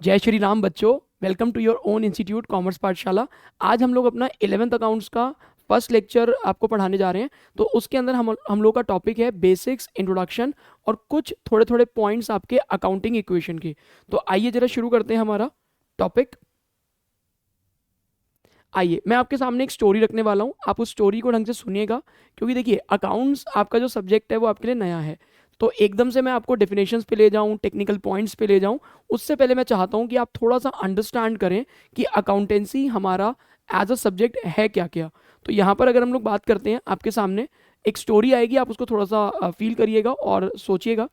जय श्री राम बच्चों। Welcome to your own institute commerce पाठशाला। आज हम लोग अपना 11th अकाउंट्स का फर्स्ट लेक्चर आपको पढ़ाने जा रहे हैं। तो उसके अंदर हम लोग का टॉपिक है बेसिक्स, इंट्रोडक्शन और कुछ थोड़े थोड़े पॉइंट्स आपके अकाउंटिंग इक्वेशन के। तो आइए जरा शुरू करते हैं हमारा टॉपिक। आइए मैं आपके सामने एक स्टोरी रखने वाला हूँ, आप उस स्टोरी को ढंग से सुनिएगा, क्योंकि देखिए अकाउंट्स आपका जो सब्जेक्ट है वो आपके लिए नया है। तो एकदम से मैं आपको डेफिनेशंस पे ले जाऊँ, टेक्निकल पॉइंट्स पे ले जाऊँ, उससे पहले मैं चाहता हूँ कि आप थोड़ा सा अंडरस्टैंड करें कि अकाउंटेंसी हमारा एज अ सब्जेक्ट है क्या क्या। तो यहाँ पर अगर हम लोग बात करते हैं, आपके सामने एक स्टोरी आएगी, आप उसको थोड़ा सा फील करिएगा और सोचिएगा।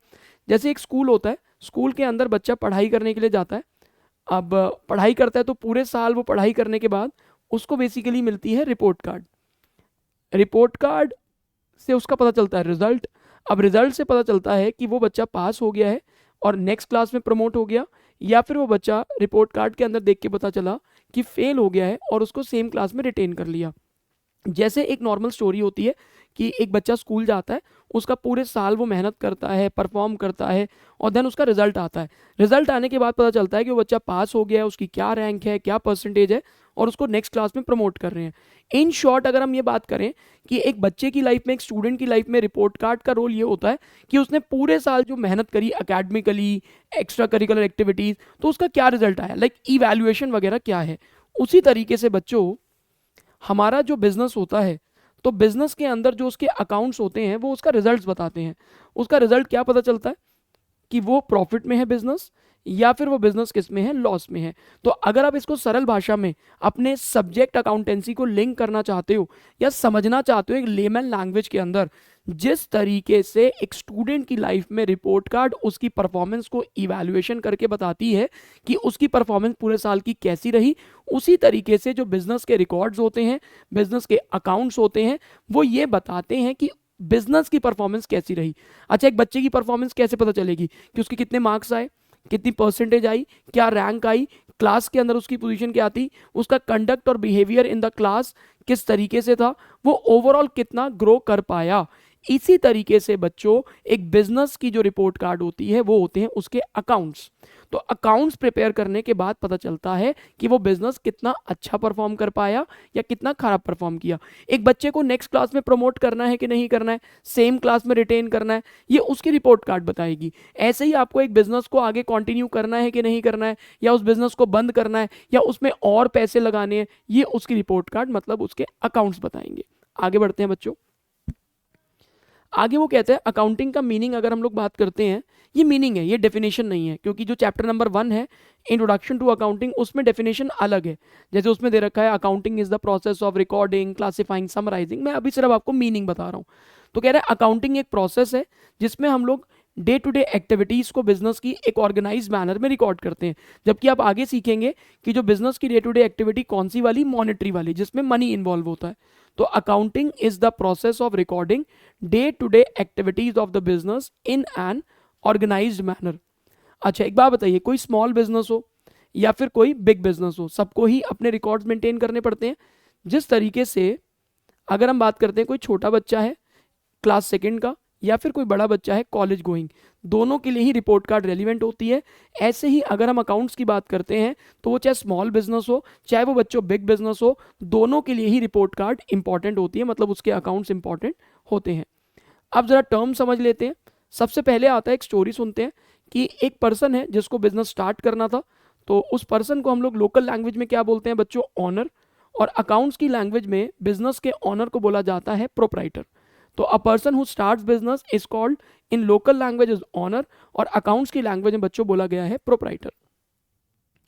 जैसे एक स्कूल होता है, स्कूल के अंदर बच्चा पढ़ाई करने के लिए जाता है। अब पढ़ाई करता है तो पूरे साल वो पढ़ाई करने के बाद उसको बेसिकली मिलती है रिपोर्ट कार्ड। रिपोर्ट कार्ड से उसका पता चलता है रिजल्ट। अब रिजल्ट से पता चलता है कि वो बच्चा पास हो गया है और नेक्स्ट क्लास में प्रमोट हो गया, या फिर वो बच्चा रिपोर्ट कार्ड के अंदर देख के पता चला कि फेल हो गया है और उसको सेम क्लास में रिटेन कर लिया। जैसे एक नॉर्मल स्टोरी होती है कि एक बच्चा स्कूल जाता है, उसका पूरे साल वो मेहनत करता है, परफॉर्म करता है, और देन उसका रिजल्ट आता है। रिजल्ट आने के बाद पता चलता है कि वो बच्चा पास हो गया है, उसकी क्या रैंक है, क्या परसेंटेज है, और उसको नेक्स्ट क्लास में प्रमोट कर रहे हैं। इन शॉर्ट अगर हम ये बात करें कि एक बच्चे की लाइफ में, एक स्टूडेंट की लाइफ में रिपोर्ट कार्ड का रोल ये होता है कि उसने पूरे साल जो मेहनत करी एकेडमिकली, एक्स्ट्रा करिकुलर एक्टिविटीज, तो उसका क्या रिजल्ट आया, लाइक इवैल्यूएशन वगैरह क्या है। उसी तरीके से बच्चों हमारा जो बिजनेस होता है, तो बिजनेस के अंदर जो उसके अकाउंट्स होते हैं वो उसका रिजल्ट्स बताते हैं। उसका रिजल्ट क्या पता चलता है कि वो प्रॉफिट में है बिजनेस, या फिर वो बिजनेस किस में है, लॉस में है। तो अगर आप इसको सरल भाषा में अपने सब्जेक्ट अकाउंटेंसी को लिंक करना चाहते हो या समझना चाहते हो एक लेमन लैंग्वेज के अंदर, जिस तरीके से एक स्टूडेंट की लाइफ में रिपोर्ट कार्ड उसकी परफॉर्मेंस को इवैल्यूएशन करके बताती है कि उसकी परफॉर्मेंस पूरे साल की कैसी रही, उसी तरीके से जो बिजनेस के रिकॉर्ड्स होते हैं, बिजनेस के अकाउंट्स होते हैं, वो ये बताते हैं कि बिजनेस की परफॉर्मेंस कैसी रही। अच्छा, एक बच्चे की परफॉर्मेंस कैसे पता चलेगी कि उसके कितने मार्क्स आए, कितनी परसेंटेज आई, क्या रैंक आई, क्लास के अंदर उसकी पोजीशन क्या थी, उसका कंडक्ट और बिहेवियर इन द क्लास किस तरीके से था, वो ओवरऑल कितना ग्रो कर पाया। इसी तरीके से बच्चों एक बिजनेस की जो रिपोर्ट कार्ड होती है वो होते हैं उसके अकाउंट्स। तो अकाउंट्स प्रिपेयर करने के बाद पता चलता है कि वो बिजनेस कितना अच्छा परफॉर्म कर पाया या कितना खराब परफॉर्म किया। एक बच्चे को नेक्स्ट क्लास में प्रमोट करना है कि नहीं करना है, सेम क्लास में रिटेन करना है, ये उसकी रिपोर्ट कार्ड बताएगी। ऐसे ही आपको एक बिजनेस को आगे कंटिन्यू करना है कि नहीं करना है, या उस बिजनेस को बंद करना है, या उसमें और पैसे लगाने हैं, ये उसकी रिपोर्ट कार्ड मतलब उसके अकाउंट्स बताएंगे। आगे बढ़ते हैं बच्चों। आगे वो कहते हैं अकाउंटिंग का मीनिंग अगर हम लोग बात करते हैं, ये मीनिंग है, ये डेफिनेशन नहीं है, क्योंकि जो चैप्टर नंबर 1 है इंट्रोडक्शन टू अकाउंटिंग, उसमें डेफिनेशन अलग है। जैसे उसमें दे रखा है accounting is the process of recording, classifying, summarising. मैं अभी सिर्फ आपको मीनिंग बता रहा हूँ। तो कह रहे हैं अकाउंटिंग एक प्रोसेस है जिसमें हम लोग डे टू डे एक्टिविटीज को बिजनेस की एक ऑर्गेनाइज मैनर में रिकॉर्ड करते हैं। जबकि आप आगे सीखेंगे कि जो बिजनेस की डे टू डे एक्टिविटी कौन सी वाली, मॉनेटरी वाली, जिसमें मनी इन्वॉल्व होता है। तो accounting is the process of recording day to day activities of the business in an organised manner. अच्छा, एक बात बताइए, कोई स्मॉल बिजनेस हो या फिर कोई बिग बिजनेस हो, सबको ही अपने रिकॉर्ड्स मेंटेन करने पड़ते हैं। जिस तरीके से अगर हम बात करते हैं, कोई छोटा बच्चा है क्लास सेकंड का, या फिर कोई बड़ा बच्चा है कॉलेज गोइंग, दोनों के लिए ही रिपोर्ट कार्ड रेलिवेंट होती है। ऐसे ही अगर हम अकाउंट्स की बात करते हैं, तो वो चाहे स्मॉल बिजनेस हो, चाहे वो बच्चों बिग बिजनेस हो, दोनों के लिए ही रिपोर्ट कार्ड इंपॉर्टेंट होती है, मतलब उसके अकाउंट्स इंपॉर्टेंट होते हैं। अब जरा टर्म समझ लेते हैं। सबसे पहले आता है, एक स्टोरी सुनते हैं कि एक पर्सन है जिसको बिजनेस स्टार्ट करना था। तो उस पर्सन को हम लोग लोकल लैंग्वेज में क्या बोलते हैं बच्चों, ऑनर, और अकाउंट्स की लैंग्वेज में बिजनेस के ऑनर को बोला जाता है प्रोप्राइटर। तो a person who starts business is called in local language is owner, और अकाउंट्स की लैंग्वेज में बच्चों बोला गया है प्रोप्राइटर।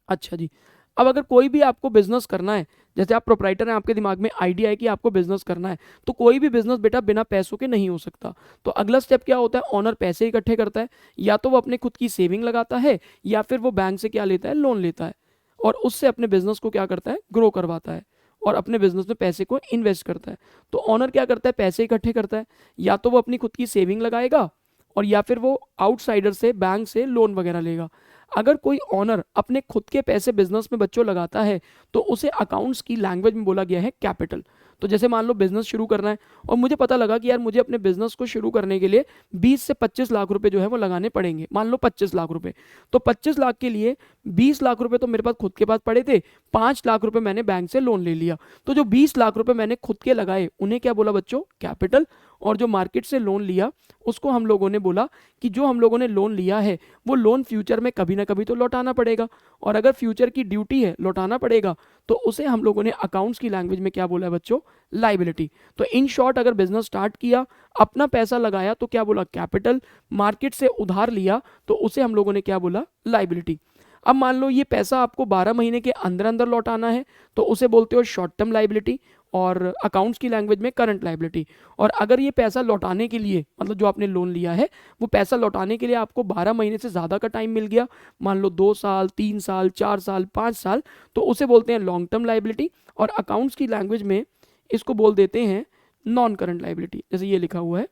अच्छा जी, अब अगर कोई भी आपको बिजनेस करना है, जैसे आप प्रोप्राइटर हैं, आपके दिमाग में आइडिया है कि आपको बिजनेस करना है, तो कोई भी बिजनेस बेटा बिना पैसों के नहीं हो सकता। तो अगला स्टेप क्या होता है, ऑनर पैसे इकट्ठे करता है, या तो वो अपने खुद की सेविंग लगाता है, या फिर वो बैंक से क्या लेता है, लोन लेता है, और उससे अपने बिजनेस को क्या करता है, ग्रो करवाता है, और अपने बिजनेस में पैसे को इन्वेस्ट करता है। तो ऑनर क्या करता है, पैसे इकट्ठे करता है, या तो वो अपनी खुद की सेविंग लगाएगा, और या फिर वो आउटसाइडर से, बैंक से लोन वगैरह लेगा। अगर कोई ऑनर अपने खुद के पैसे बिजनेस में बच्चों लगाता है, तो उसे अकाउंट्स की लैंग्वेज में बोला गया है कैपिटल। तो जैसे मान लो बिजनेस शुरू करना है और मुझे पता लगा कि यार मुझे अपने बिजनेस को शुरू करने के लिए 20 से 25 लाख रुपए जो है वो लगाने पड़ेंगे, मान लो 25 लाख रुपए। तो 25 लाख के लिए 20 लाख रुपए तो मेरे पास खुद के पास पड़े थे, 5 लाख रुपए मैंने बैंक से लोन ले लिया। तो जो 20 लाख रुपए मैंने खुद के लगाए उन्हें क्या बोला बच्चों, कैपिटल। और जो मार्केट से लोन लिया उसको हम लोगों ने बोला कि जो हम लोगों ने लोन लिया है वो लोन फ्यूचर में कभी ना कभी तो लौटाना पड़ेगा, और अगर फ्यूचर की ड्यूटी है लौटाना पड़ेगा तो उसे हम लोगों ने अकाउंट्स की लैंग्वेज में क्या बोला है बच्चों, लाइबिलिटी। तो इन शॉर्ट अगर बिजनेस स्टार्ट किया, अपना पैसा लगाया तो क्या बोला, कैपिटल। मार्केट से उधार लिया तो उसे हम लोगों ने क्या बोला, लाइबिलिटी। अब मान लो ये पैसा आपको 12 महीने के अंदर अंदर लौटाना है तो उसे बोलते हो शॉर्ट टर्म लाइबिलिटी, और अकाउंट्स की लैंग्वेज में करंट लाइबिलिटी। और अगर ये पैसा लौटाने के लिए, मतलब जो आपने लोन लिया है वो पैसा लौटाने के लिए आपको 12 महीने से ज़्यादा का टाइम मिल गया, मान लो 2 साल, 3 साल, 4 साल, 5 साल, तो उसे बोलते हैं लॉन्ग टर्म लाइबिलिटी। और अकाउंट्स की लैंग्वेज में इसको बोल देते हैं नॉन करंट लाइबिलिटी, जैसे ये लिखा हुआ है।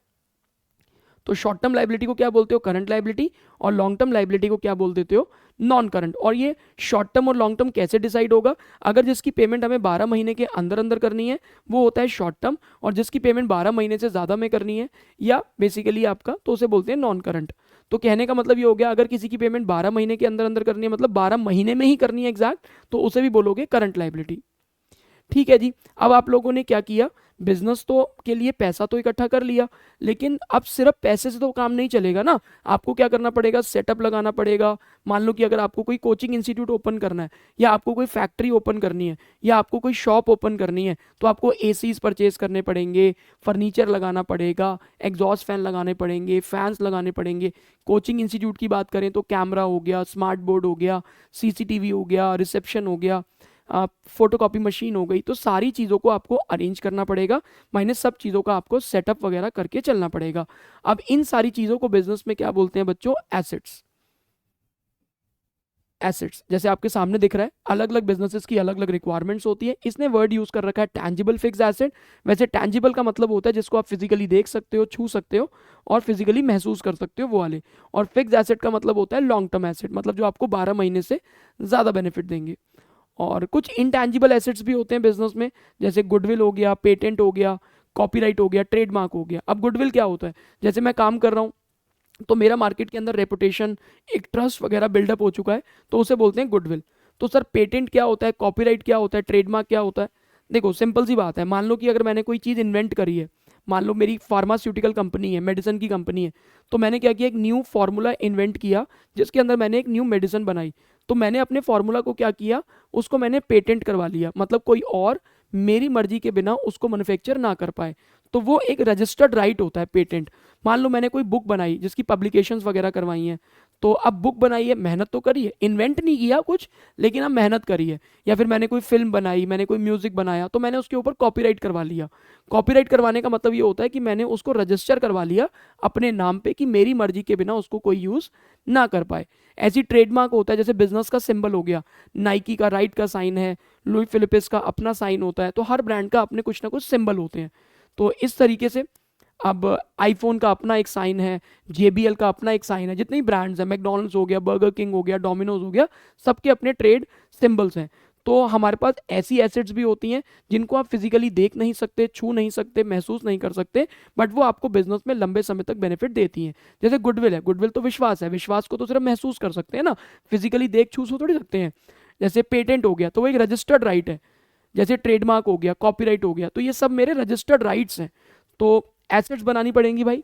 तो शॉर्ट टर्म लाइबिलिटी को क्या बोलते हो, करंट लाइबिलिटी, और लॉन्ग टर्म लाइबिलिटी को क्या बोल देते हो, नॉन करंट। और ये शॉर्ट टर्म और लॉन्ग टर्म कैसे डिसाइड होगा, अगर जिसकी पेमेंट हमें 12 महीने के अंदर अंदर करनी है वो होता है शॉर्ट टर्म, और जिसकी पेमेंट 12 महीने से ज़्यादा में करनी है या बेसिकली आपका, तो उसे बोलते हैं नॉन करंट। तो कहने का मतलब ये हो गया, अगर किसी की पेमेंट 12 महीने के अंदर अंदर करनी है, मतलब 12 महीने में ही करनी है एग्जैक्ट, तो उसे भी बोलोगे करंट लाइबिलिटी। ठीक है जी। अब आप लोगों ने क्या किया, बिजनेस तो के लिए पैसा तो इकट्ठा कर लिया, लेकिन अब सिर्फ पैसे से तो काम नहीं चलेगा ना, आपको क्या करना पड़ेगा, सेटअप लगाना पड़ेगा। मान लो कि अगर आपको कोई कोचिंग इंस्टीट्यूट ओपन करना है, या आपको कोई फैक्ट्री ओपन करनी है, या आपको कोई शॉप ओपन करनी है, तो आपको एसीज परचेज करने पड़ेंगे, फर्नीचर लगाना पड़ेगा, एग्जॉस्ट फैन लगाने पड़ेंगे, फैंस लगाने पड़ेंगे। कोचिंग इंस्टीट्यूट की बात करें तो कैमरा हो गया, स्मार्ट बोर्ड हो गया, सीसीटीवी हो गया, रिसेप्शन हो गया, फोटोकॉपी मशीन हो गई। तो सारी चीज़ों को आपको अरेंज करना पड़ेगा, माइनस सब चीज़ों का आपको सेटअप वगैरह करके चलना पड़ेगा। अब इन सारी चीज़ों को बिजनेस में क्या बोलते हैं बच्चों, एसेट्स। एसेट्स जैसे आपके सामने दिख रहा है, अलग अलग बिजनेसेस की अलग अलग रिक्वायरमेंट्स होती है। इसने वर्ड यूज कर रखा है टैंजिबल फिक्स एसेट। वैसे टैंजिबल का मतलब होता है जिसको आप फिजिकली देख सकते हो, छू सकते हो और फिजिकली महसूस कर सकते हो, वो वाले। और फिक्स एसेट का मतलब होता है लॉन्ग टर्म एसेट, मतलब जो आपको 12 महीने से ज़्यादा बेनिफिट देंगे। और कुछ इनटैंजिबल एसेट्स भी होते हैं बिजनेस में, जैसे गुडविल हो गया, पेटेंट हो गया, कॉपीराइट हो गया, ट्रेडमार्क हो गया। अब गुडविल क्या होता है, जैसे मैं काम कर रहा हूँ तो मेरा मार्केट के अंदर रेपुटेशन, एक ट्रस्ट वगैरह बिल्डअप हो चुका है, तो उसे बोलते हैं गुडविल। तो सर पेटेंट क्या होता है, कॉपीराइट क्या होता है, ट्रेडमार्क क्या होता है। देखो सिंपल सी बात है, मान लो कि अगर मैंने कोई चीज़ इन्वेंट करी है, मान लो मेरी फार्मास्यूटिकल कंपनी है, मेडिसिन की कंपनी है, तो मैंने क्या किया, एक न्यू फार्मूला इन्वेंट किया जिसके अंदर मैंने एक न्यू मेडिसिन बनाई। तो मैंने अपने फार्मूला को क्या किया, उसको मैंने पेटेंट करवा लिया, मतलब कोई और मेरी मर्जी के बिना उसको मैन्युफैक्चर ना कर पाए। तो वो एक रजिस्टर्ड राइट होता है पेटेंट। मान लो मैंने कोई बुक बनाई जिसकी पब्लिकेशंस वगैरह करवाई हैं, तो अब बुक बनाई है, मेहनत तो करी है, इन्वेंट नहीं किया कुछ, लेकिन अब मेहनत करी है। या फिर मैंने कोई फिल्म बनाई, मैंने कोई म्यूजिक बनाया, तो मैंने उसके ऊपर कॉपीराइट करवा लिया। कॉपीराइट करवाने का मतलब ये होता है कि मैंने उसको रजिस्टर करवा लिया अपने नाम पे, कि मेरी मर्जी के बिना उसको कोई यूज़ ना कर पाए। ऐसी ट्रेडमार्क होता है, जैसे बिजनेस का सिंबल हो गया, नाइकी का राइट का साइन है, लुई फिलिप्स का अपना साइन होता है, तो हर ब्रांड का अपने कुछ ना कुछ सिंबल होते हैं। तो इस तरीके से अब आईफोन का अपना एक साइन है, JBL का अपना एक साइन है, जितने भी ब्रांड्स हैं, मैकडॉनल्ड्स हो गया, बर्गर किंग हो गया, डोमिनोज हो गया, सबके अपने ट्रेड सिंबल्स हैं। तो हमारे पास ऐसी एसेट्स भी होती हैं जिनको आप फिजिकली देख नहीं सकते, छू नहीं सकते, महसूस नहीं कर सकते, बट वो आपको बिजनेस में लंबे समय तक बेनिफिट देती हैं। जैसे गुडविल है, गुडविल तो विश्वास है, विश्वास को तो सिर्फ महसूस कर सकते हैं ना, फिजिकली देख छू सो थोड़ी सकते हैं। जैसे पेटेंट हो गया तो वो एक रजिस्टर्ड राइट है, जैसे ट्रेडमार्क हो गया, कॉपीराइट हो गया, तो ये सब मेरे रजिस्टर्ड राइट्स हैं। तो एसेट्स बनानी पड़ेंगी भाई।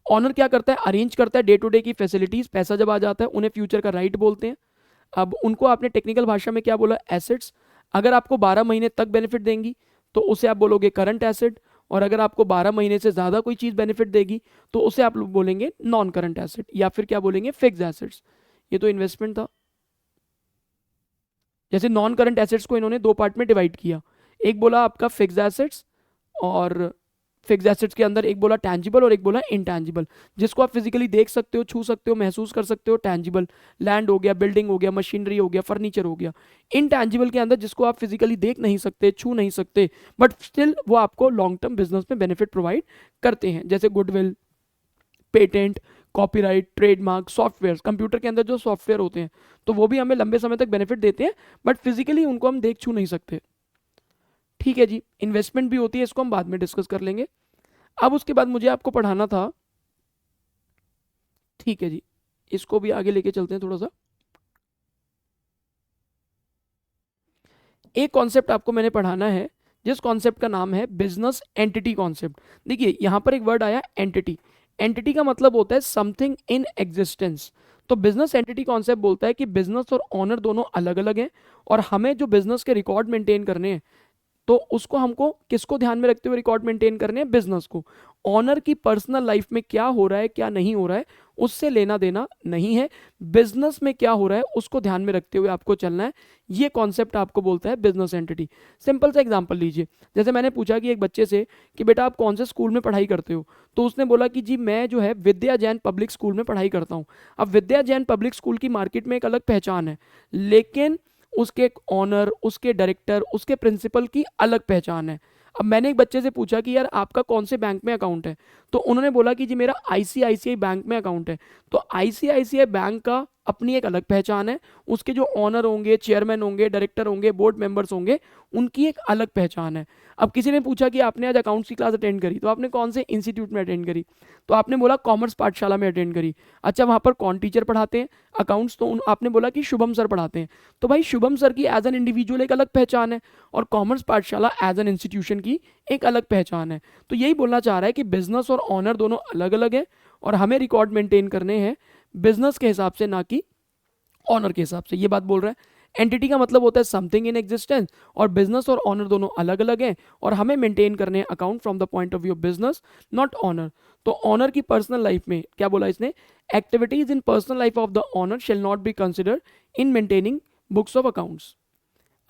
ऑनर क्या करता है, अरेंज करता है डे टू डे की फैसिलिटीज, पैसा जब आ जाता है उन्हें फ्यूचर का राइट बोलते हैं। अब उनको आपने टेक्निकल भाषा में क्या बोला, एसेट्स। अगर आपको 12 महीने तक बेनिफिट देंगी तो उसे आप बोलोगे करंट एसेट, और अगर आपको 12 महीने से ज़्यादा कोई चीज़ बेनिफिट देगी तो उसे आप लोग बोलेंगे नॉन करंट एसेट, या फिर क्या बोलेंगे, फिक्स एसेट्स। ये तो इन्वेस्टमेंट था। जैसे नॉन करंट एसेट्स को इन्होंने दो पार्ट में डिवाइड किया, एक बोला आपका फिक्स एसेट्स, और फिक्स एसेट्स के अंदर एक बोला टैंजिबल और एक बोला इनटैंजिबल। जिसको आप फिजिकली देख सकते हो, छू सकते हो, महसूस कर सकते हो, टैंजिबल, लैंड हो गया, बिल्डिंग हो गया, मशीनरी हो गया, फर्नीचर हो गया। इनटैंजिबल के अंदर जिसको आप फिजिकली देख नहीं सकते, छू नहीं सकते, बट स्टिल वो आपको लॉन्ग टर्म बिजनेस में बेनिफिट प्रोवाइड करते हैं, जैसे goodwill, patent, copyright, trademark, software. Computer के अंदर जो सॉफ्टवेयर होते हैं तो वो भी हमें लंबे समय तक बेनिफिट देते हैं, बट फिजिकली उनको हम देख छू नहीं सकते। ठीक है जी, इन्वेस्टमेंट भी होती है, इसको हम बाद में डिस्कस कर लेंगे। अब उसके बाद मुझे आपको पढ़ाना था, ठीक है जी, इसको भी आगे लेके चलते हैं थोड़ा सा। एक कॉन्सेप्ट आपको मैंने पढ़ाना है जिस कॉन्सेप्ट का नाम है बिजनेस एंटिटी कॉन्सेप्ट। देखिए यहाँ पर एक वर्ड आया एंटिटी। एंटिटी का मतलब होता है समथिंग इन एग्जिस्टेंस। तो बिजनेस एंटिटी कॉन्सेप्ट बोलता है कि बिजनेस और ऑनर दोनों अलग अलग हैं, और हमें जो बिजनेस के रिकॉर्ड मेंटेन करने हैं तो उसको हमको किसको ध्यान में रखते हुए रिकॉर्ड मेंटेन करने हैं, बिजनेस को। ऑनर की पर्सनल लाइफ में क्या हो रहा है क्या नहीं हो रहा है उससे लेना देना नहीं है, बिजनेस में क्या हो रहा है उसको ध्यान में रखते हुए आपको चलना है। ये कॉन्सेप्ट आपको बोलता है बिजनेस एंटिटी। सिंपल सा एग्जांपल लीजिए, जैसे मैंने पूछा कि एक बच्चे से कि बेटा आप कौन से स्कूल में पढ़ाई करते हो, तो उसने बोला कि जी मैं जो है विद्या जैन पब्लिक स्कूल में पढ़ाई करता हूँ। अब विद्या जैन पब्लिक स्कूल की मार्केट में एक अलग पहचान है, लेकिन उसके ऑनर, उसके डायरेक्टर, उसके प्रिंसिपल की अलग पहचान है। अब मैंने एक बच्चे से पूछा कि यार आपका कौन से बैंक में अकाउंट है, तो उन्होंने बोला कि जी मेरा आईसीआईसीआई बैंक में अकाउंट है। तो आईसीआईसीआई बैंक का अपनी एक अलग पहचान है, उसके जो ऑनर होंगे, चेयरमैन होंगे, डायरेक्टर होंगे, बोर्ड मेंबर्स होंगे, उनकी एक अलग पहचान है। अब किसी ने पूछा कि आपने आज अकाउंट्स की क्लास अटेंड करी, तो आपने कौन से इंस्टीट्यूट में अटेंड करी, तो आपने बोला कॉमर्स पाठशाला में अटेंड करी। अच्छा वहाँ पर कौन टीचर पढ़ाते हैं अकाउंट्स, तो आपने बोला कि शुभम सर पढ़ाते हैं। तो भाई शुभम सर की एज एन इंडिविजुअल एक अलग पहचान है, और कॉमर्स पाठशाला एज एन इंस्टीट्यूशन की एक अलग पहचान है। तो यही बोलना चाह रहा है कि बिजनेस और ऑनर दोनों अलग अलग हैं, और हमें रिकॉर्ड मेंटेन करने हैं बिजनेस के हिसाब से, ना कि ऑनर के हिसाब से। ये बात बोल रहा है। एंटिटी का मतलब होता है समथिंग इन एग्जिस्टेंस, और बिजनेस और ऑनर दोनों अलग अलग हैं, और हमें मेंटेन करने हैं account from the point of view of business, not owner. तो ऑनर की पर्सनल लाइफ में क्या बोला इसने, activities in personal life of the owner shall not be considered in maintaining books of accounts.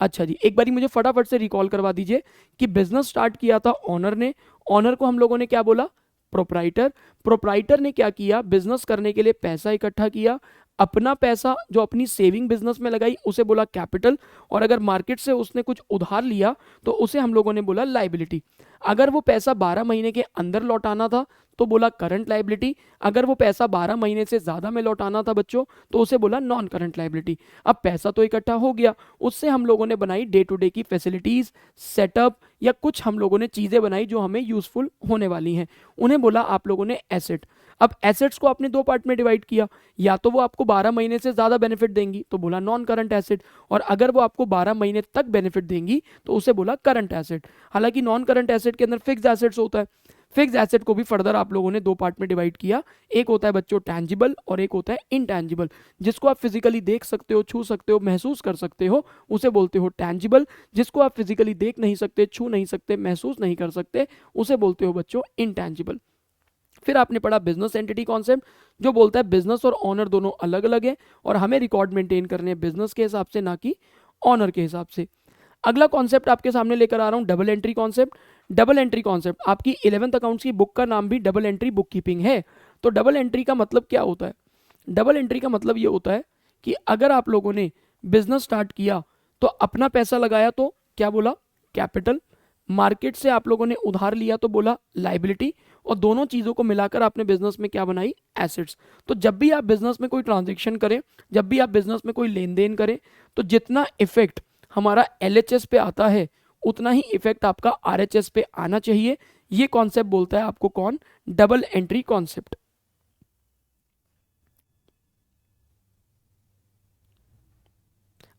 अच्छा जी, एक बारी मुझे फटाफट से रिकॉल करवा दीजिए कि बिजनेस स्टार्ट किया था ऑनर ने। ऑनर को हम लोगों ने क्या बोला, प्रोप्राइटर। प्रोप्राइटर ने क्या किया, बिजनेस करने के लिए पैसा इकट्ठा किया। अपना पैसा जो अपनी सेविंग बिजनेस में लगाई उसे बोला कैपिटल, और अगर मार्केट से उसने कुछ उधार लिया तो उसे हम लोगों ने बोला लाइबिलिटी। अगर वो पैसा 12 महीने के अंदर लौटाना था तो बोला करंट लाइबिलिटी। अगर वो पैसा 12 महीने से ज़्यादा में लौटाना था बच्चों तो उसे बोला नॉन करंट लाइबिलिटी। अब पैसा तो इकट्ठा हो गया, उससे हम लोगों ने बनाई डे टू डे की फैसिलिटीज़, सेटअप, या कुछ हम लोगों ने चीज़ें बनाई जो हमें यूजफुल होने वाली हैं, उन्हें बोला आप लोगों ने एसेट। अब एसेट्स को आपने दो पार्ट में डिवाइड किया, या तो वो आपको 12 महीने से ज़्यादा बेनिफिट देंगी तो बोला नॉन करंट एसेट, और अगर वो आपको 12 महीने तक बेनिफिट देंगी तो उसे बोला करंट एसेट। हालांकि नॉन करंट एसेट के अंदर फिक्स एसेट्स होता है। फिक्स एसेट को भी फर्दर आप लोगों ने दो पार्ट में डिवाइड किया, एक होता है बच्चों टैंजिबल और एक होता है इनटैंजिबल। जिसको आप फिजिकली देख सकते हो, छू सकते हो, महसूस कर सकते हो, उसे बोलते हो टैंजिबल। जिसको आप फिजिकली देख नहीं सकते, छू नहीं सकते, महसूस नहीं कर सकते, उसे बोलते हो बच्चों इनटैंजिबल। फिर आपने पढ़ा बिजनेस एंटिटी कॉन्सेप्ट, जो बोलता है बिजनेस और ऑनर दोनों अलग अलग हैं, और हमें रिकॉर्ड मेंटेन करने हैं बिजनेस के हिसाब से, ना कि ऑनर के हिसाब से। अगला कॉन्सेप्ट आपके सामने लेकर आ रहा हूं, double entry concept. Double entry concept, आपकी 11th अकाउंट्स की बुक का नाम भी डबल एंट्री बुक कीपिंग है। तो डबल एंट्री का मतलब क्या होता है, डबल एंट्री का मतलब ये होता है कि अगर आप लोगों ने बिजनेस स्टार्ट किया तो अपना पैसा लगाया तो क्या बोला, कैपिटल। मार्केट से आप लोगों ने उधार लिया तो बोला लाइबिलिटी, और दोनों चीज़ों को मिलाकर आपने बिजनेस में क्या बनाई, एसेट्स। तो जब भी आप बिजनेस में कोई ट्रांजेक्शन करें, जब भी आप बिजनेस में कोई लेन देन करें, तो जितना इफेक्ट हमारा एलएचएस पे आता है उतना ही इफेक्ट आपका आरएचएस पे आना चाहिए। ये कॉन्सेप्ट बोलता है आपको कौन, डबल एंट्री कॉन्सेप्ट।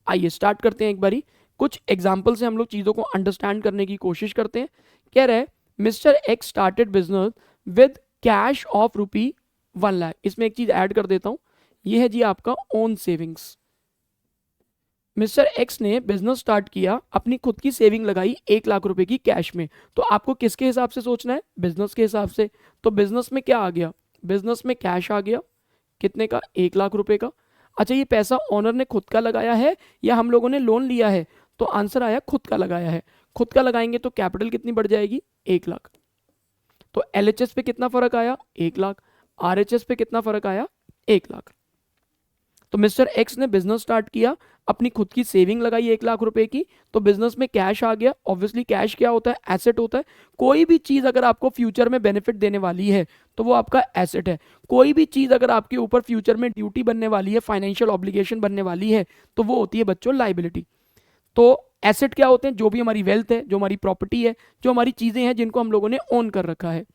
आइए स्टार्ट करते हैं एक बारी, कुछ एग्जाम्पल से हम लोग चीज़ों को अंडरस्टैंड करने की कोशिश करते हैं। कह रहे हैं mister x started business with cash of ₹1 lakh. इसमें एक चीज़ ऐड कर देता हूँ, ये है जी आपका ओन सेविंग्स। मिस्टर एक्स ने बिजनेस स्टार्ट किया, अपनी खुद की सेविंग लगाई 1 लाख रुपए की कैश में। तो आपको किसके हिसाब से सोचना है, बिजनेस के हिसाब से। तो बिजनेस में क्या आ गया, बिजनेस में कैश आ गया, कितने का, 1 लाख रुपए का। अच्छा ये पैसा ओनर ने खुद का लगाया है या हम लोगों ने लोन लिया है, तो आंसर आया खुद का लगाया है। खुद का लगाएंगे तो कैपिटल कितनी बढ़ जाएगी, 1 लाख। तो एलएचएस पे कितना फर्क आया, 1 लाख। आरएचएस पे कितना फर्क आया, 1 लाख। तो मिस्टर एक्स ने बिजनेस स्टार्ट किया, अपनी खुद की सेविंग लगाई 1 लाख रुपए की, तो बिजनेस में कैश आ गया। ऑब्वियसली कैश क्या होता है, एसेट होता है। कोई भी चीज अगर आपको फ्यूचर में बेनिफिट देने वाली है तो वो आपका एसेट है। कोई भी चीज अगर आपके ऊपर फ्यूचर में ड्यूटी बनने वाली है, फाइनेंशियल ऑब्लिगेशन बनने वाली है, तो वो होती है बच्चों लाइबिलिटी। तो एसेट क्या होते हैं? जो भी हमारी वेल्थ है, जो हमारी प्रॉपर्टी है, जो हमारी चीज़ें हैं जिनको हम लोगों ने ओन कर रखा है,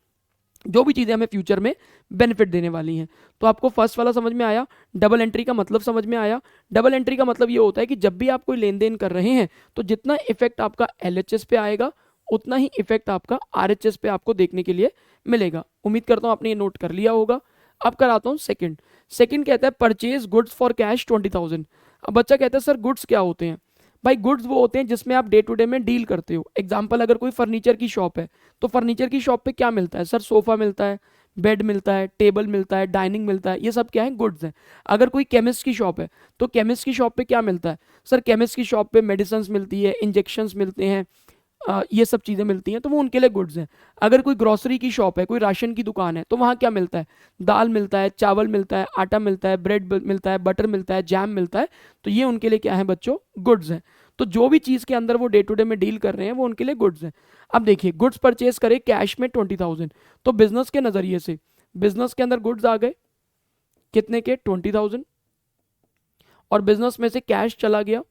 जो भी चीज़ें हमें फ्यूचर में बेनिफिट देने वाली हैं। तो आपको फर्स्ट वाला समझ में आया, डबल एंट्री का मतलब समझ में आया। डबल एंट्री का मतलब ये होता है कि जब भी आप कोई लेन देन कर रहे हैं तो जितना इफेक्ट आपका एलएचएस पे आएगा उतना ही इफेक्ट आपका आरएचएस पे आपको देखने के लिए मिलेगा। उम्मीद करता हूँ आपने ये नोट कर लिया होगा। अब कराता हूँ सेकंड। सेकंड कहता है परचेज गुड्स फॉर कैश 20,000। अब बच्चा कहता है सर गुड्स क्या होते हैं? भाई गुड्स वो होते हैं जिसमें आप डे टू डे में डील करते हो। एग्जाम्पल, अगर कोई फर्नीचर की शॉप है तो फर्नीचर की शॉप पे क्या मिलता है? सर सोफा मिलता है, बेड मिलता है, टेबल मिलता है, डाइनिंग मिलता है, ये सब क्या है? गुड्स हैं। अगर कोई केमिस्ट की शॉप है तो केमिस्ट की शॉप पे क्या मिलता है? सर केमिस्ट की शॉप पे मेडिसिन मिलती है, इंजेक्शंस मिलते हैं, ये सब चीज़ें मिलती हैं, तो वो उनके लिए गुड्स हैं। अगर कोई ग्रोसरी की शॉप है, कोई राशन की दुकान है, तो वहाँ क्या मिलता है? दाल मिलता है, चावल मिलता है, आटा मिलता है, ब्रेड मिलता है, बटर मिलता है, जैम मिलता है, तो ये उनके लिए क्या है बच्चों? गुड्स हैं। तो जो भी चीज़ के अंदर वो डे टू डे में डील कर रहे हैं वो उनके लिए गुड्स हैं। अब देखिए, गुड्स परचेज करे कैश में 20,000, तो बिजनेस के नज़रिए से बिजनेस के अंदर गुड्स आ गए कितने के? 20,000। और बिजनेस में से कैश चला गया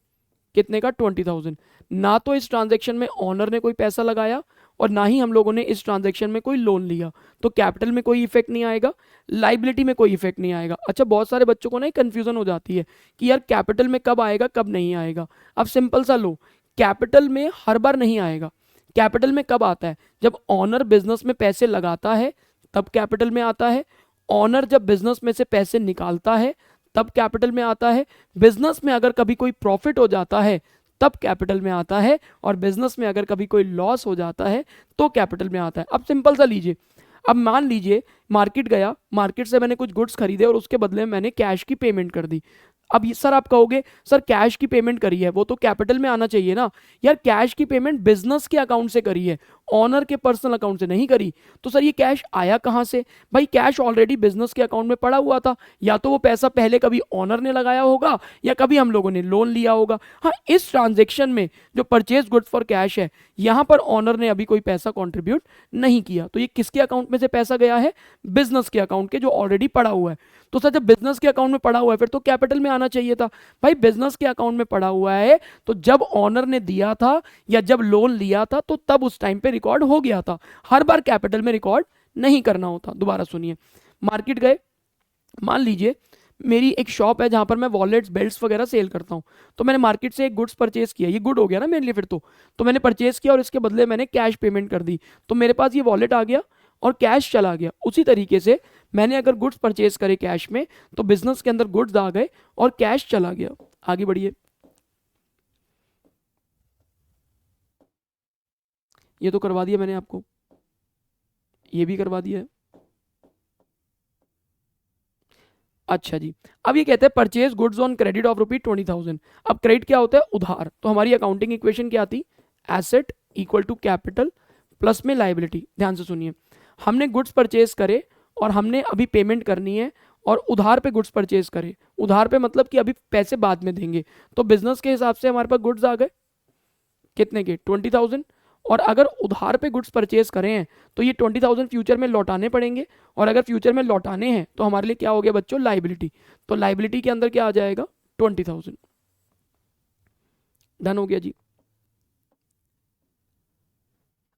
कितने का? 20,000। ना तो इस ट्रांजैक्शन में ऑनर ने कोई पैसा लगाया और ना ही हम लोगों ने इस ट्रांजैक्शन में कोई लोन लिया, तो कैपिटल में कोई इफेक्ट नहीं आएगा, लाइबिलिटी में कोई इफेक्ट नहीं आएगा। अच्छा, बहुत सारे बच्चों को ना कंफ्यूजन हो जाती है कि यार कैपिटल में कब आएगा कब नहीं आएगा। अब सिंपल सा लो, कैपिटल में हर बार नहीं आएगा। कैपिटल में कब आता है? जब ऑनर बिजनेस में पैसे लगाता है तब कैपिटल में आता है। ऑनर जब बिजनेस में से पैसे निकालता है तब कैपिटल में आता है। बिजनेस में अगर कभी कोई प्रॉफिट हो जाता है तब कैपिटल में आता है, और बिजनेस में अगर कभी कोई लॉस हो जाता है तो कैपिटल में आता है। अब सिंपल सा लीजिए, अब मान लीजिए मार्केट गया, मार्केट से मैंने कुछ गुड्स खरीदे और उसके बदले में मैंने कैश की पेमेंट कर दी। अब सर आप कहोगे सर कैश की पेमेंट करी है वो तो कैपिटल में आना चाहिए ना। यार कैश की पेमेंट बिजनेस के अकाउंट से करी है, ऑनर के पर्सनल अकाउंट से नहीं करी, तो सर ये कैश आया कहाँ से? भाई कैश ऑलरेडी बिजनेस के अकाउंट में पड़ा हुआ था, या तो वो पैसा पहले कभी ऑनर ने लगाया होगा या कभी हम लोगों ने लोन लिया होगा। हाँ, इस ट्रांजेक्शन में जो परचेज गुड्स फॉर कैश है यहाँ पर ऑनर ने अभी कोई पैसा कॉन्ट्रीब्यूट नहीं किया, तो ये किसके अकाउंट में से पैसा गया है? बिजनेस के अकाउंट के, जो ऑलरेडी पड़ा हुआ है। तो सर जब बिजनेस के अकाउंट में पड़ा हुआ है फिर तो कैपिटल में आना चाहिए था। भाई बिजनेस के अकाउंट में पड़ा हुआ है तो जब ऑनर ने दिया था या जब लोन लिया था तो तब उस टाइम पे रिकॉर्ड हो गया था, हर बार कैपिटल में रिकॉर्ड नहीं करना होता। दोबारा सुनिए, मार्केट गए, मान लीजिए मेरी एक शॉप है जहां पर मैं वॉलेट्स बेल्ट्स वगैरह सेल करता हूं, तो मैंने मार्केट से एक गुड्स परचेज किया, ये गुड हो गया ना मेरे लिए फिर तो मैंने परचेज किया और इसके बदले मैंने कैश पेमेंट कर दी, तो मेरे पास ये वॉलेट आ गया और कैश चला गया। उसी तरीके से मैंने अगर गुड्स परचेज करे कैश में तो बिजनेस के अंदर गुड्स आ गए और कैश चला गया। आगे बढ़िए, ये तो करवा दिया मैंने आपको, ये भी करवा दिया है। अच्छा जी, अब ये कहते हैं purchase goods on credit of ₹20,000। अब क्रेडिट क्या होता है? उधार। तो हमारी अकाउंटिंग इक्वेशन क्या थी? Asset equal to capital plus में लाइबिलिटी। ध्यान से सुनिए, हमने गुड्स परचेज करे और हमने अभी पेमेंट करनी है और उधार पे गुड्स परचेज करे। उधार पे मतलब कि अभी पैसे बाद में देंगे, तो बिजनेस के हिसाब से हमारे पास गुड्स आ गए कितने के? 20,000। और अगर उधार पे गुड्स परचेज करें हैं तो ये 20,000 फ्यूचर में लौटाने पड़ेंगे, और अगर फ्यूचर में लौटाने हैं तो हमारे लिए क्या हो गया बच्चों? लाइबिलिटी। तो लाइबिलिटी के अंदर क्या आ जाएगा? 20,000। डन हो गया जी।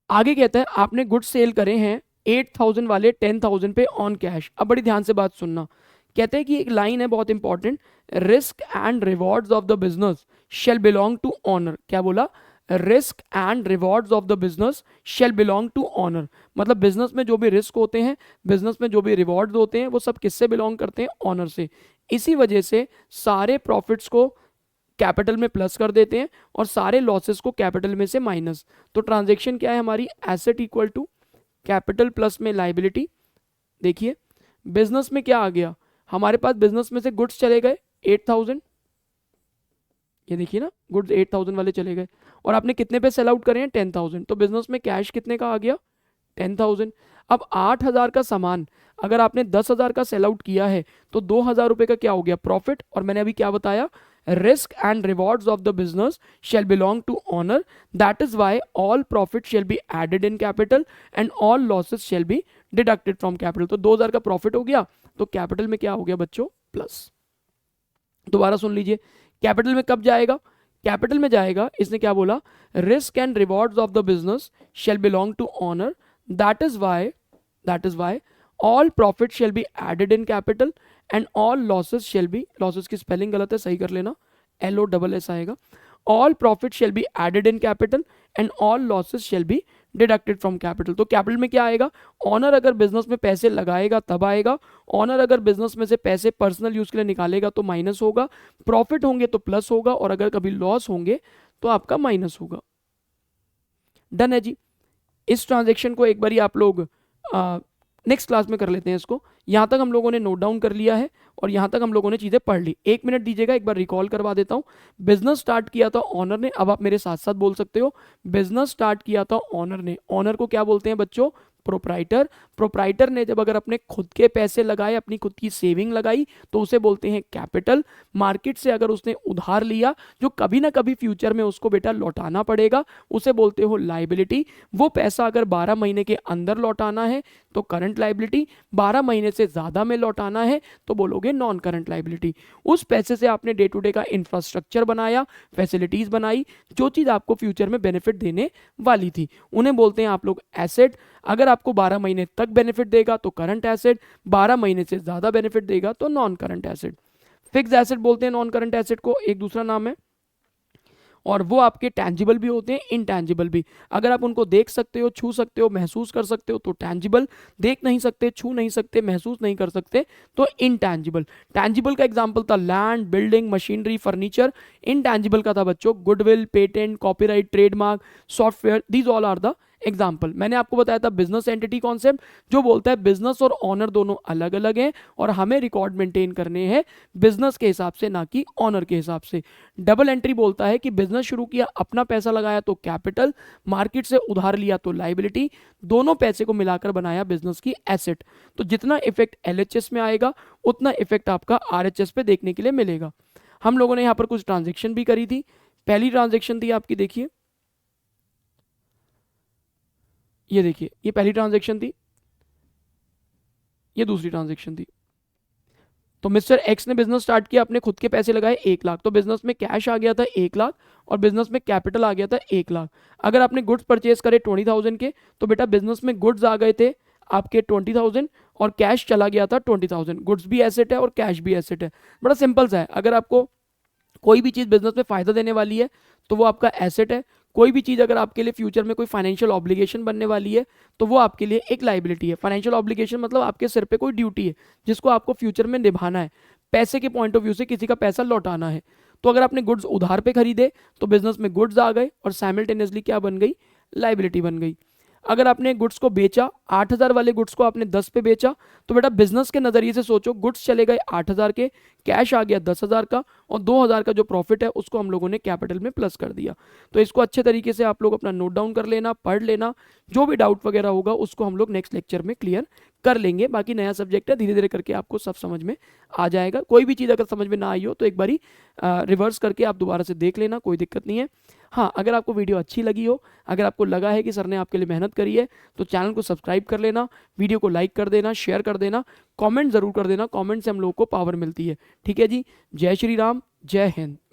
आगे कहता है आपने गुड्स सेल करे हैं 8,000 वाले 10,000 पे ऑन कैश। अब बड़ी ध्यान से बात सुनना, कहते हैं कि एक लाइन है बहुत important, risk and rewards of the business shall belong to owner. क्या बोला? Risk and rewards of the business shall belong to owner. मतलब बिजनेस में जो भी रिस्क होते हैं, बिजनेस में जो भी रिवॉर्ड्स होते हैं, वो सब किससे बिलोंग करते हैं? ऑनर से। इसी वजह से सारे प्रॉफिट्स को कैपिटल में प्लस कर देते हैं और सारे लॉसेस को कैपिटल में से माइनस। तो ट्रांजेक्शन क्या है हमारी? Asset equal to capital plus में लाइबिलिटी। देखिए बिजनेस में क्या आ गया हमारे पास? बिजनेस में से गुड्स चले गए 8,000, ये देखिए ना, गुड्स 8,000 वाले चले गए, और आपने कितने पे सेल आउट करे हैं? 10,000। तो बिजनेस में कैश कितने का आ गया? 10,000। अब 8,000 का सामान अगर आपने 10,000 का सेल आउट किया है तो 2,000 रुपए का क्या हो गया? प्रॉफिट। और मैंने अभी क्या बताया? Risk and rewards of the business shall belong to owner, that is why all profit shall be added in capital and all losses shall be deducted from capital. तो 2,000 का प्रॉफिट हो गया तो कैपिटल में क्या हो गया बच्चों? प्लस। दोबारा सुन लीजिए, कैपिटल में कब जाएगा? कैपिटल में जाएगा, इसने क्या बोला, risk and rewards of the business shall belong to owner, that is why all profit shall be added in capital and all losses shall be, losses की स्पेलिंग गलत है, सही कर लेना, LOSS आएगा, all profit shall be added in capital and all losses shall be deducted from capital. तो capital में क्या आएगा, ऑनर अगर बिजनेस में पैसे लगाएगा तब आएगा, ऑनर अगर बिजनेस में से पैसे पर्सनल यूज के लिए निकालेगा तो माइनस होगा, प्रॉफिट होंगे तो प्लस होगा, और अगर कभी लॉस होंगे तो आपका माइनस होगा। डन है जी। इस ट्रांजेक्शन को एक बारी आप लोग नेक्स्ट क्लास में कर लेते हैं इसको। यहाँ तक हम लोगों ने नोट डाउन कर लिया है और यहाँ तक हम लोगों ने चीज़ें पढ़ ली। 1 मिनट दीजिएगा, एक बार रिकॉल करवा देता हूँ। बिजनेस स्टार्ट किया था ऑनर ने, अब आप मेरे साथ साथ बोल सकते हो, बिजनेस स्टार्ट किया था ऑनर ने। ऑनर को क्या बोलते हैं बच्चों, प्रोप्राइटर। प्रोप्राइटर ने जब अगर अपने खुद के पैसे लगाए, अपनी खुद की सेविंग लगाई, तो उसे बोलते हैं कैपिटल। मार्केट से अगर उसने उधार लिया जो कभी ना कभी फ्यूचर में उसको बेटा लौटाना पड़ेगा, उसे बोलते हो लाइबिलिटी। वो पैसा अगर 12 महीने के अंदर लौटाना है तो करंट लाइबिलिटी, 12 महीने से ज़्यादा में लौटाना है तो बोलोगे नॉन करंट लाइबिलिटी। उस पैसे से आपने डे टू डे का इंफ्रास्ट्रक्चर बनाया, फैसिलिटीज़ बनाई, जो चीज़ आपको फ्यूचर में बेनिफिट देने वाली थी, उन्हें बोलते हैं आप लोग एसेट। अगर आपको 12 महीने तक बेनिफिट देगा तो करंट एसेट, 12 महीने से ज़्यादा बेनिफिट देगा तो non current asset. Fix asset बोलते हैं नॉन करंट एसेट को, एक दूसरा नाम है। और वो आपके टैंजिबल भी होते हैं, इनटैंजिबल भी। अगर आप उनको देख सकते हो, छू सकते हो, महसूस कर सकते हो तो टैंजिबल, देख नहीं सकते, छू नहीं सकते, महसूस नहीं कर सकते तो इनटैंजिबल। टैंजिबल का एग्जांपल था land, building, machinery, furniture. Intangible का था बच्चों goodwill, patent, copyright, trademark, software, these all are the example. मैंने आपको बताया था बिजनेस एंटिटी कॉन्सेप्ट, जो बोलता है बिजनेस और ऑनर दोनों अलग अलग हैं और हमें रिकॉर्ड मेंटेन करने हैं बिजनेस के हिसाब से, ना कि ऑनर के हिसाब से। डबल एंट्री बोलता है कि बिजनेस शुरू किया, अपना पैसा लगाया तो कैपिटल, मार्केट से उधार लिया तो लाइबिलिटी, दोनों पैसे को मिलाकर बनाया बिजनेस की एसेट। तो जितना इफेक्ट LHS में आएगा उतना इफेक्ट आपका RHS पे देखने के लिए मिलेगा। हम लोगों ने यहाँ पर कुछ ट्रांजेक्शन भी करी थी। पहली ट्रांजेक्शन थी आपकी, देखिए ये देखिए, ये पहली ट्रांजैक्शन थी, ये दूसरी ट्रांजैक्शन थी। तो मिस्टर एक्स ने बिजनेस स्टार्ट किया, अपने खुद के पैसे लगाए 1 लाख, तो बिजनेस में कैश आ गया था 1 लाख और बिजनेस में कैपिटल आ गया था 1 लाख। अगर आपने गुड्स परचेज करे 20,000 के, तो बेटा बिजनेस में गुड्स आ गए थे आपके 20,000 और कैश चला गया था 20,000। गुड्स भी एसेट है और कैश भी एसेट है। बड़ा सिंपल सा है। अगर आपको कोई भी चीज़ बिजनेस में फ़ायदा देने वाली है तो वो आपका एसेट है। कोई भी चीज़ अगर आपके लिए फ्यूचर में कोई फाइनेंशियल ऑब्लिगेशन बनने वाली है तो वो आपके लिए एक लाइबिलिटी है। फाइनेंशियल ऑब्लिगेशन मतलब आपके सिर पे कोई ड्यूटी है जिसको आपको फ्यूचर में निभाना है, पैसे के पॉइंट ऑफ व्यू से किसी का पैसा लौटाना है। तो अगर आपने गुड्स उधार पे खरीदे तो बिजनेस में गुड्स आ गए और साइमल्टेनियसली क्या बन गई, लाइबिलिटी बन गई। अगर आपने गुड्स को बेचा, 8,000 वाले गुड्स को आपने 10 पे बेचा, तो बेटा बिजनेस के नज़रिए से सोचो, गुड्स चले गए 8,000 के, कैश आ गया 10,000 का और 2,000 का जो प्रॉफिट है उसको हम लोगों ने कैपिटल में प्लस कर दिया। तो इसको अच्छे तरीके से आप लोग अपना नोट डाउन कर लेना, पढ़ लेना। जो भी डाउट वगैरह होगा उसको हम लोग नेक्स्ट लेक्चर में क्लियर कर लेंगे। बाकी नया सब्जेक्ट है, धीरे धीरे करके आपको सब समझ में आ जाएगा। कोई भी चीज़ अगर समझ में ना आई हो तो एक बारी रिवर्स करके आप दोबारा से देख लेना, कोई दिक्कत नहीं है। हाँ, अगर आपको वीडियो अच्छी लगी हो, अगर आपको लगा है कि सर ने आपके लिए मेहनत करी है, तो चैनल को सब्सक्राइब कर लेना, वीडियो को लाइक कर देना, शेयर कर देना, कमेंट ज़रूर कर देना। कमेंट से हम लोगों को पावर मिलती है। ठीक है जी, जय श्री राम, जय हिंद।